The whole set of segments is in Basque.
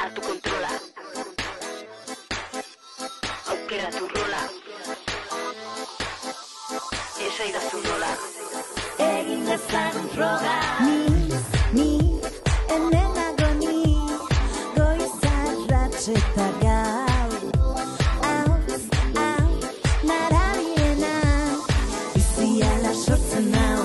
Hartu kontrola, aukeratu rola, esaidazu nola. Egin dezagun froga. Ni, hemen nago ni, goiz arratz eta gau. Hau, narabiena, biziala sortzen nau.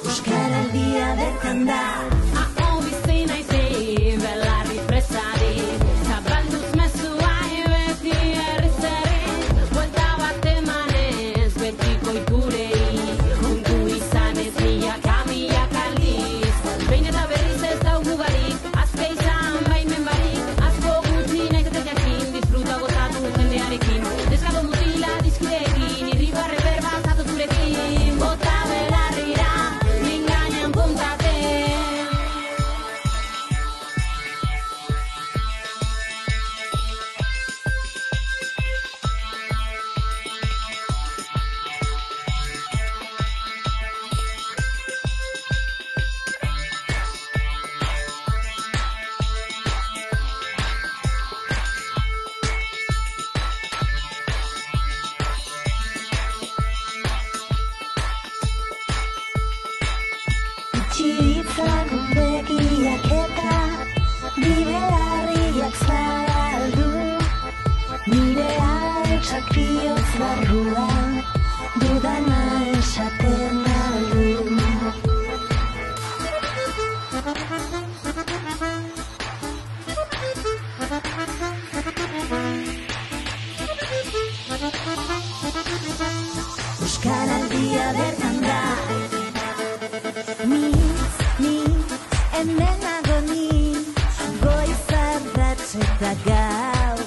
Euskaraldia bertan da. Aho bizi naizi, belarri presari, zabalduz mezua beti herrizerri, buelta bat emanez betiko ikurei, kontu izanez milaka aldiz, behin eta berriz ez dau mugarik, azke izan baimen barik, asko gutxi nahiz eta jakin, disfruta gozatu jendearekin, neskato mutila dizkideekin, irribarre berba zatu zurekin, bota belarrira. Txiritzak begiak eta bide harriak zabaldu, nire hautsak bihotz barruan dudana esaten aldu. Euskaraldia bertan da. Ni, hemen nago ni, goiz ardatz eta gau.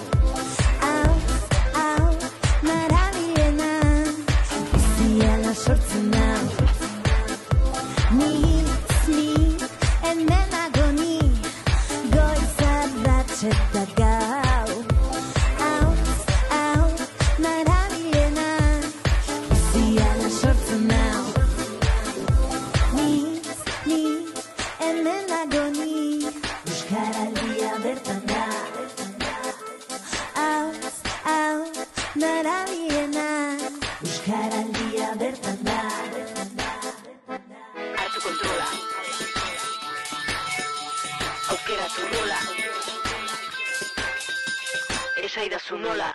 Hau, narabiena, biziala sortzen nau. Ni, hemen nago ni, goiz ardatz eta gau. Hau, narabiena, biziala sortzen nau. Hemen nago ni, euskaraldia bertan da. Hau, narabiena, euskaraldia bertan da. Hartu kontrola, aukeratu rola, esaidazu nola.